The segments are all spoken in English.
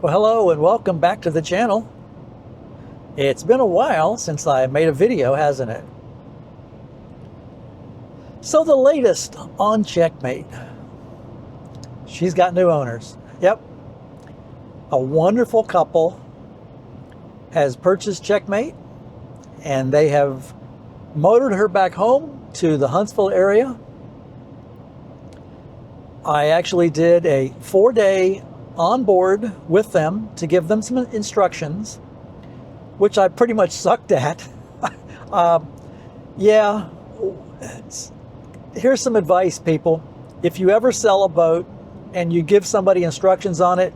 Well, hello and welcome back to the channel. It's been a while since I made a video, hasn't it? So the latest on Checkmate. She's got new owners. Yep. A wonderful couple has purchased Checkmate and they have motored her back home to the Huntsville area. I actually did a 4-day on board with them to give them some instructions, which I pretty much sucked at. Yeah, here's some advice, people. If you ever sell a boat and you give somebody instructions on it,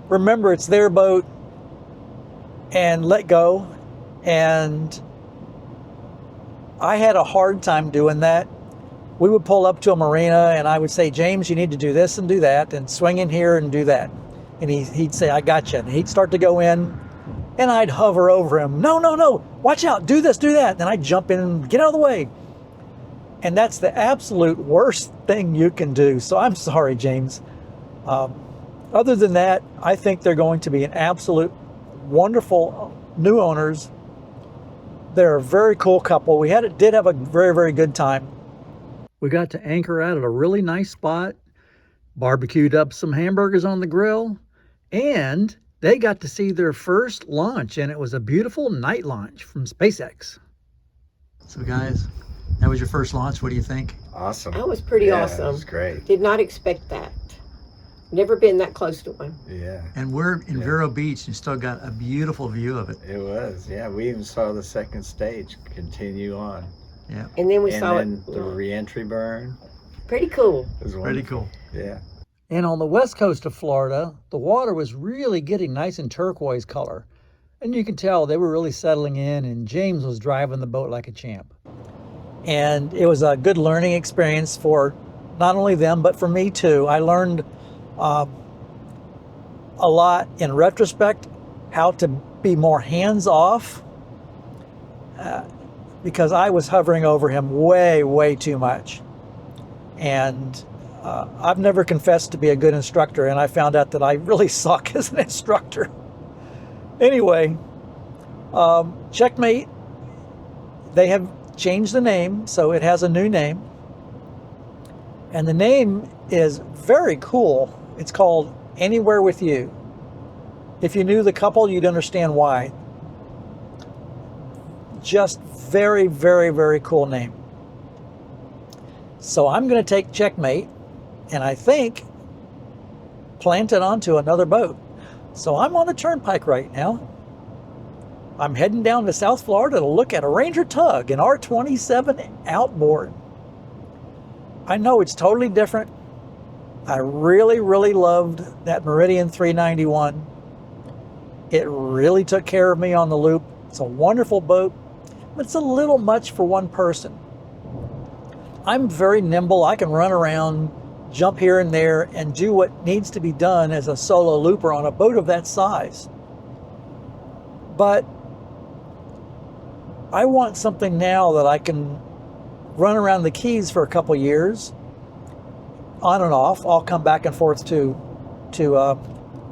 remember it's their boat and let go. And I had a hard time doing that. We would pull up to a marina and I would say, James, you need to do this and do that and swing in here and do that. And he'd say, I got you. And he'd start to go in and I'd hover over him. No, no, no, watch out, do this, do that. And then I'd jump in and get out of the way. And that's the absolute worst thing you can do. So I'm sorry, James. Other than that, I think they're going to be an absolute wonderful new owners. They're a very cool couple. We did have a very, very good time. We got to anchor out at a really nice spot, barbecued up some hamburgers on the grill, and they got to see their first launch, and it was a beautiful night launch from SpaceX. So guys, that was your first launch. What do you think? Awesome. That was pretty awesome. It was great. Did not expect that. Never been that close to one. Yeah. And we're in Vero Beach and still got a beautiful view of it. It was. Yeah, we even saw the second stage continue on. Yeah. And then we saw it. The re-entry burn. Pretty cool. It was pretty cool. Yeah. And on the west coast of Florida, the water was really getting nice and turquoise color. And you can tell they were really settling in, and James was driving the boat like a champ. And it was a good learning experience for not only them, but for me too. I learned a lot in retrospect, how to be more hands-off, because I was hovering over him way, way too much. And I've never confessed to be a good instructor, and I found out that I really suck as an instructor. Anyway, Checkmate, they have changed the name, so it has a new name. And the name is very cool. It's called Anywhere With You. If you knew the couple, you'd understand why. Just very, very, very cool name. So I'm going to take Checkmate and I think plant it onto another boat. So I'm on the turnpike right now. I'm heading down to South Florida to look at a Ranger Tug, an R27 outboard. I know it's totally different. I really, really loved that Meridian 391. It really took care of me on the loop. It's a wonderful boat, but it's a little much for one person. I'm very nimble. I can run around, jump here and there, and do what needs to be done as a solo looper on a boat of that size. But I want something now that I can run around the Keys for a couple years, on and off. I'll come back and forth to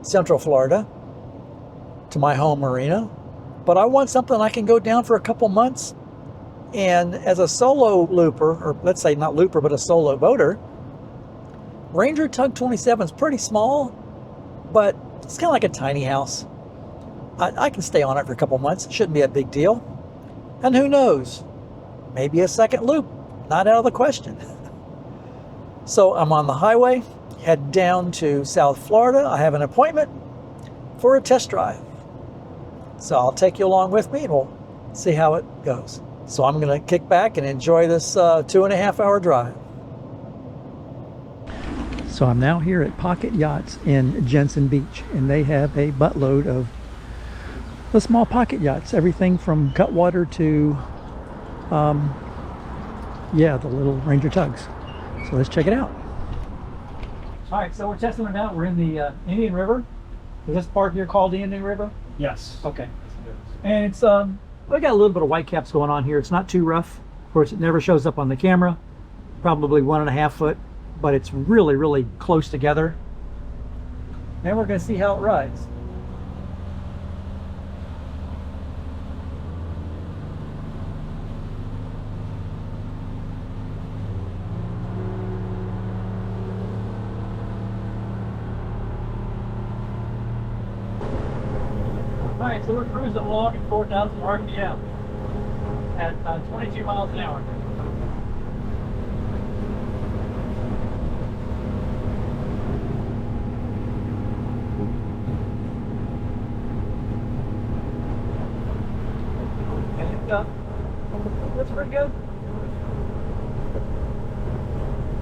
Central Florida, to my home marina. But I want something I can go down for a couple months. And as a solo looper, or let's say not looper, but a solo boater, Ranger Tug 27 is pretty small, but it's kind of like a tiny house. I can stay on it for a couple months. It shouldn't be a big deal. And who knows? Maybe a second loop, not out of the question. So I'm on the highway, head down to South Florida. I have an appointment for a test drive. So I'll take you along with me and we'll see how it goes. So I'm going to kick back and enjoy this 2.5-hour drive. So I'm now here at Pocket Yachts in Jensen Beach, and they have a buttload of the small pocket yachts, everything from cutwater to yeah, the little Ranger Tugs. So let's check it out. All right, so we're testing it out. We're in the Indian River. Is this part here called the Indian River? Yes. Okay. And it's we got a little bit of white caps going on here. It's not too rough. Of course, it never shows up on the camera. Probably 1.5 foot, but it's really, really close together. and we're going to see how it rides. Alright, so we're cruising along at 4,000 RPM at 22 miles an hour. And that's pretty good.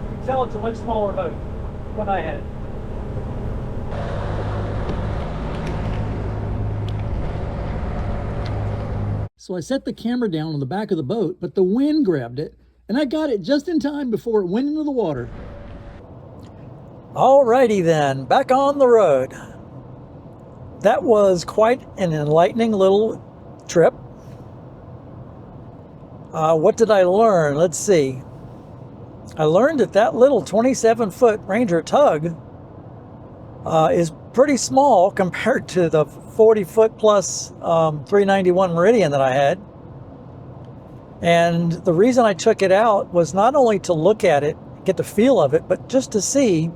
You can tell it's a much smaller boat than what I had. So I set the camera down on the back of the boat, but the wind grabbed it, and I got it just in time before it went into the water. Alrighty then, back on the road. That was quite an enlightening little trip. What did I learn? Let's see. I learned that that little 27-foot Ranger Tug is pretty small compared to the 40-foot plus 391 Meridian that I had. And the reason I took it out was not only to look at it, get the feel of it, but just to see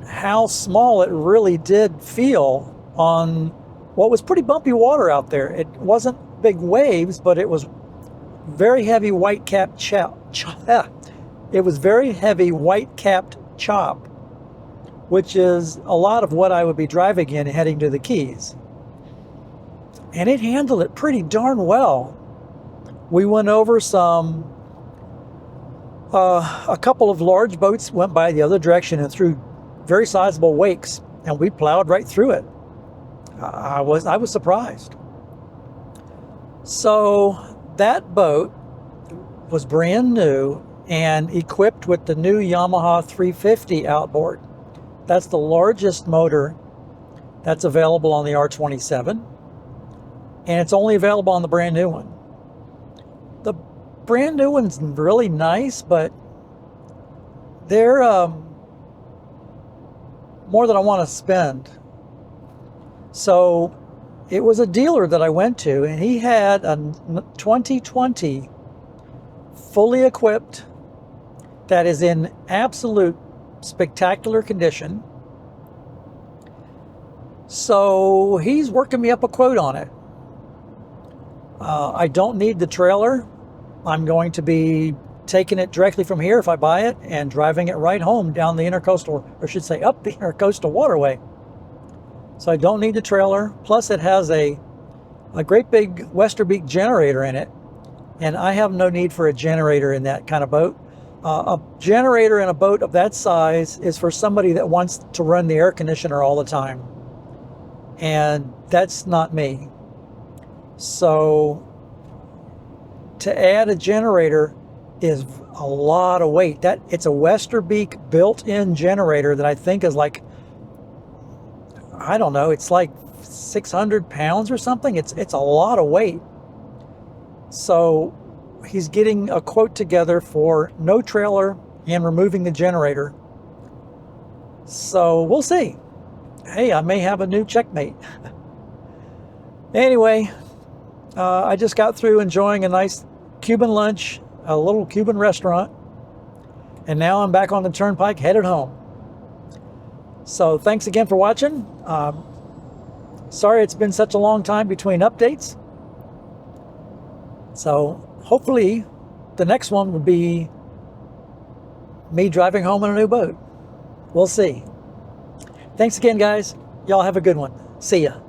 how small it really did feel on what was pretty bumpy water out there. It wasn't big waves, but it was very heavy white-capped it was very heavy white-capped chop, which is a lot of what I would be driving in heading to the Keys. And it handled it pretty darn well. We went over some, a couple of large boats went by the other direction and through very sizable wakes, and we plowed right through it. I was surprised. So that boat was brand new and equipped with the new Yamaha 350 outboard. That's the largest motor that's available on the R27, and it's only available on the brand new one. The brand new one's really nice, but they're more than I want to spend. So it was a dealer that I went to, and he had a 2020 fully equipped that is in absolute spectacular condition. So he's working me up a quote on it. I don't need the trailer. I'm going to be taking it directly from here if I buy it and driving it right home down the intercoastal, or I should say up the intercoastal waterway. So I don't need the trailer. Plus it has a great big Westerbeek generator in it, and I have no need for a generator in that kind of boat. A generator in a boat of that size is for somebody that wants to run the air conditioner all the time, and that's not me. So to add a generator is a lot of weight. It's a Westerbeek built-in generator that I think is like, I don't know, it's like 600 pounds or something. It's a lot of weight. So he's getting a quote together for no trailer and removing the generator. So we'll see. Hey, I may have a new checkmate. Anyway, I just got through enjoying a nice Cuban lunch, a little Cuban restaurant, and now I'm back on the turnpike headed home. So thanks again for watching. Sorry it's been such a long time between updates. So hopefully the next one would be me driving home in a new boat. We'll see. Thanks again, guys. Y'all have a good one. See ya.